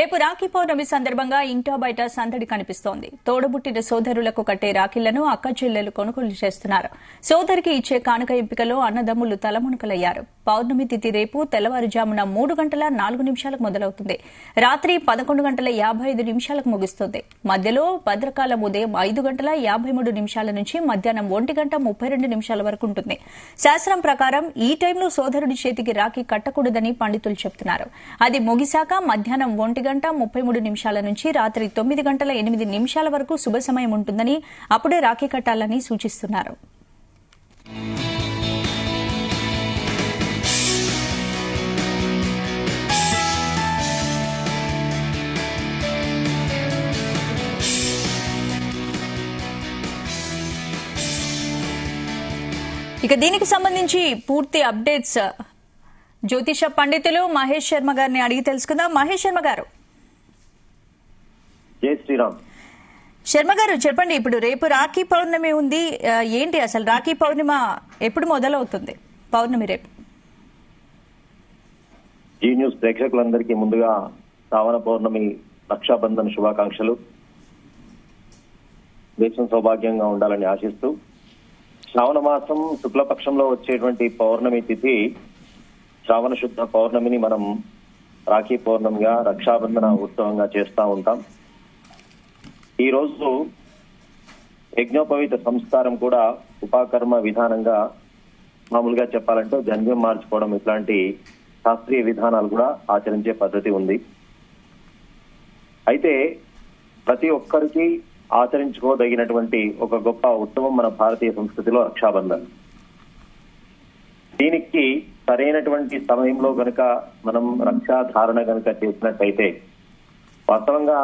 రేపు రాఖీ పౌర్ణమి సందర్భంగా ఇంటా బయట సందడి కనిపిస్తోంది. తోడబుట్టిన సోదరులకు కట్టే రాఖీలను అక్క చెల్లెలు కొనుగోలు చేస్తున్నారు. సోదరికి ఇచ్చే కానుక ఎంపికలో అన్నదమ్ములు తలమునకలయ్యారు. పౌర్ణమి తిథి రేపు తెల్లవారుజామున 3 గంటల 4 నిమిషాలకు మొదలవుతుంది. రాత్రి 11 గంటల 55 నిమిషాలకు ముగుస్తుంది. మధ్యలో భద్రకాలం ఉదయం 5 గంటల 53 నిమిషాల నుంచి మధ్యాహ్నం 1 గంట 32 నిమిషాల వరకు ఉంటుంది. శాస్త్రం ప్రకారం ఈ టైంలో సోదరుడి చేతికి రాఖీ కట్టకూడదని పండితులు చెబుతున్నారు. అది ముగిశాక మధ్యాహ్నం 1 గంట 33 నిమిషాల నుంచి రాత్రి 9 గంటల 8 నిమిషాల వరకు శుభ సమయం ఉంటుందని, అప్పుడే రాఖీ కట్టాలని సూచిస్తున్నారు. ఇక దీనికి సంబంధించి పూర్తి అప్డేట్స్ జ్యోతిష పండితులు మహేష్ శర్మ గారిని అడిగి తెలుసుకుందాం. మహేష్ శర్మ గారు, జై శ్రీరామ్. శర్మ గారు చెప్పండి, ఇప్పుడు రేపు రాఖీ పౌర్ణమి ఉంది. ఏంటి అసలు రాఖీ పౌర్ణిమ ఎప్పుడు మొదలవుతుంది? పౌర్ణమి రేపు. జీ న్యూస్ ప్రేక్షకులందరికీ ముందుగా శ్రావణ పౌర్ణమి రక్షాబంధన్ శుభాకాంక్షలు. దేశం సౌభాగ్యంగా ఉండాలని ఆశిస్తూ, శ్రావణ మాసం శుక్లపక్షంలో వచ్చేటువంటి పౌర్ణమి తిథి శ్రావణ శుద్ధ పౌర్ణమిని మనం రాఖీ పౌర్ణమిగా రక్షాబంధన ఉత్సవంగా చేస్తూ ఉంటాం. ఈ రోజు యజ్ఞోపవీత సంస్కారం కూడా ఉపాకర్మ విధానంగా, మామూలుగా చెప్పాలంటే జన్యం మార్చుకోవడం, ఇట్లాంటి శాస్త్రీయ విధానాలు కూడా ఆచరించే పద్ధతి ఉంది. అయితే ప్రతి ఒక్కరికి ఆచరించుకోదగినటువంటి ఒక గొప్ప ఉత్సవం మన భారతీయ సంస్కృతిలో రక్షాబంధన్. దీనికి సరైనటువంటి సమయంలో గనక మనం రక్షాధారణ గనక చేసినట్టయితే, వాస్తవంగా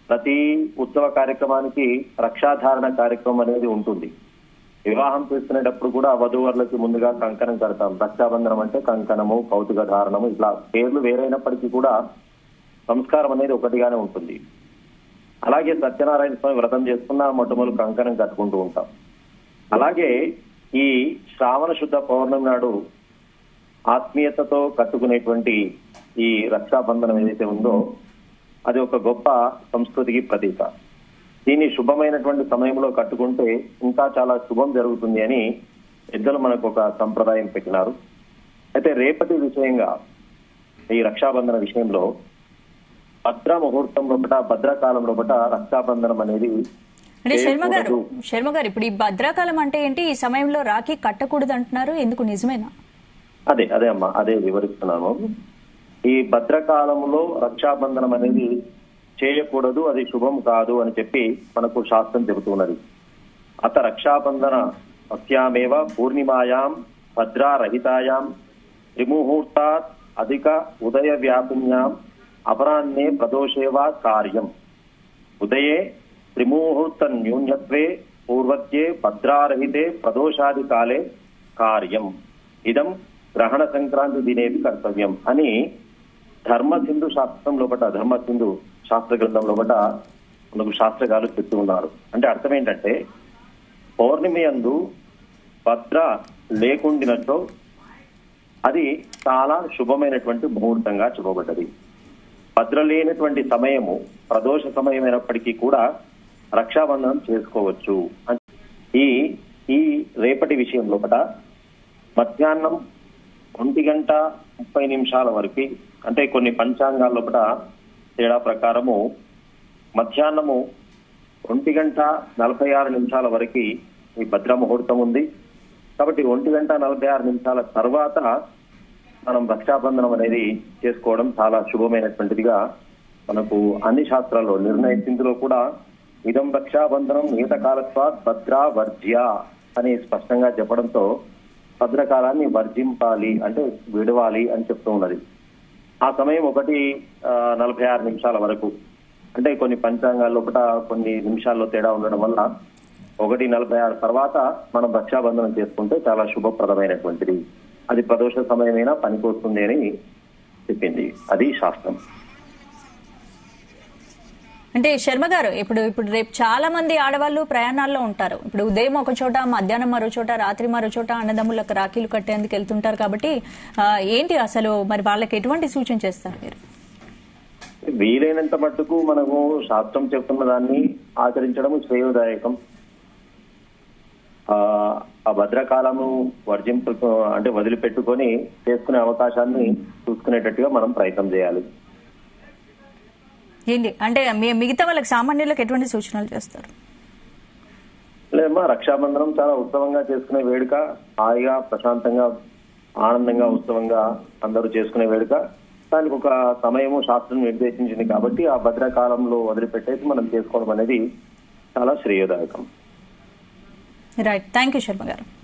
ప్రతి ఉత్సవ కార్యక్రమానికి రక్షాధారణ కార్యక్రమం అనేది ఉంటుంది. వివాహం చేసుకునేటప్పుడు కూడా వధూవరులకి ముందుగా కంకణం కడతాం. రక్షాబంధనం అంటే కంకణము, కౌతుక ధారణము, ఇట్లా పేర్లు వేరైనప్పటికీ కూడా సంస్కారం అనేది ఒకటిగానే ఉంటుంది. అలాగే సత్యనారాయణ స్వామి వ్రతం చేసుకున్న మొట్టమొదటి కంకణం కట్టుకుంటూ ఉంటాం. అలాగే ఈ శ్రావణ శుద్ధ పౌర్ణమి నాడు ఆత్మీయతతో కట్టుకునేటువంటి ఈ రక్షాబంధనం ఏదైతే ఉందో అది ఒక గొప్ప సంస్కృతికి ప్రతీక. దీన్ని శుభమైనటువంటి సమయంలో కట్టుకుంటే ఇంకా చాలా శుభం జరుగుతుంది అని పెద్దలు మనకు ఒక సంప్రదాయం పెట్టినారు. అయితే రేపటి విషయంగా, ఈ రక్షాబంధన విషయంలో భద్ర ముహూర్తం లోపల, భద్రకాలం లోపల రక్షాబంధనం అనేది అంటే శర్మ గారు ఇప్పుడు ఈ భద్రాకాలం అంటే ఏంటి? ఈ సమయంలో రాఖీ కట్టకూడదు అంటున్నారు, ఎందుకు? నిజమేనా? అదే అమ్మా, అదే వివరిస్తున్నాను. ఈ భద్రకాలంలో రక్షాబంధనం అనేది చేయకూడదు, అది శుభం కాదు అని చెప్పి మనకు శాస్త్రం చెబుతున్నది. అత రక్షాబంధన అస్యామేవ పూర్ణిమాయాం భద్రారహితాయాం త్రిముహూర్తాత్ అధిక ఉదయ వ్యాపిన్యాం అపరాహ్నే ప్రదోషేవా కార్యం. ఉదయే త్రిముహూర్త న్యూన్యత్వే పూర్వత్యే భద్రారహితే ప్రదోషాది కాలే కార్యం. ఇదం గ్రహణ సంక్రాంతి దినేది కర్తవ్యం అని ధర్మసింధు శాస్త్రం లోపల, ధర్మసింధు శాస్త్ర గ్రంథం లోపల మనకు శాస్త్రకారులు చెప్తూ ఉన్నారు. అంటే అర్థం ఏంటంటే, పౌర్ణమి యందు భద్ర లేకుండినట్టు అది చాలా శుభమైనటువంటి ముహూర్తంగా చెప్పబడ్డది. భద్ర లేనటువంటి సమయము ప్రదోష సమయమైనప్పటికీ కూడా రక్షాబంధనం చేసుకోవచ్చు. ఈ రేపటి విషయం లోపల మధ్యాహ్నం 1 గంట 30 నిమిషాల వరకు, అంటే కొన్ని పంచాంగాల లోపల తేడా ప్రకారము మధ్యాహ్నము 1 గంట 46 నిమిషాల వరకు ఈ భద్ర ముహూర్తం ఉంది. కాబట్టి 1 గంట 46 నిమిషాల తర్వాత మనం రక్షాబంధనం అనేది చేసుకోవడం చాలా శుభమైనటువంటిదిగా మనకు అన్ని శాస్త్రాల్లో నిర్ణయించి, ఇందులో కూడా ఇదం రక్షాబంధనం నియతకాలత్వాత్ భద్రా వర్జ్య అని స్పష్టంగా చెప్పడంతో భద్రకాలాన్ని వర్జింపాలి, అంటే విడవాలి అని చెప్తూ ఉన్నది. ఆ సమయం 1:46 నిమిషాల వరకు, అంటే కొన్ని పంచాంగాల్లో ఒకట కొన్ని నిమిషాల్లో తేడా ఉండడం వల్ల 1:46 తర్వాత మనం రక్షాబంధనం చేసుకుంటే చాలా శుభప్రదమైనటువంటిది. అది ప్రదోష సమయమైనా పనికొస్తుంది అని చెప్పింది, అది శాస్త్రం. అంటే శర్మ గారు, ఇప్పుడు రేపు చాలా మంది ఆడవాళ్ళు ప్రయాణాల్లో ఉంటారు. ఇప్పుడు ఉదయం ఒక చోట, మధ్యాహ్నం మరో చోట, రాత్రి మరో చోట అన్నదమ్ములకు రాఖీలు కట్టేందుకు వెళ్తుంటారు. కాబట్టి ఏంటి అసలు మరి వాళ్ళకి ఎటువంటి సూచన చేస్తారు మీరు? వీలైనంత మట్టుకు మనము శాస్త్రం చెప్తున్న దాన్ని ఆచరించడం శ్రేయోదాయకం. ఆ భద్రకాలము అంటే వదిలిపెట్టుకొని చేసుకునే అవకాశాన్ని చూసుకునేటట్టుగా మనం ప్రయత్నం చేయాలి. ఏంటి అంటే మిగతా వాళ్ళకి సామాన్యులకు ఎటువంటి సూచనలు చేస్తారు? లేదమ్మా, రక్షాబంధనం చాలా ఉత్సవంగా చేసుకునే వేడుక. హాయిగా ప్రశాంతంగా ఆనందంగా ఉత్సవంగా అందరూ చేసుకునే వేడుక. దానికి ఒక సమయము శాస్త్రం నిర్దేశించింది కాబట్టి ఆ భద్రకాలంలో వదిలిపెట్టేసి మనం చేసుకోవడం అనేది చాలా శ్రేయోదాయకం. రైట్. థ్యాంక్ యూ శర్మ గారు.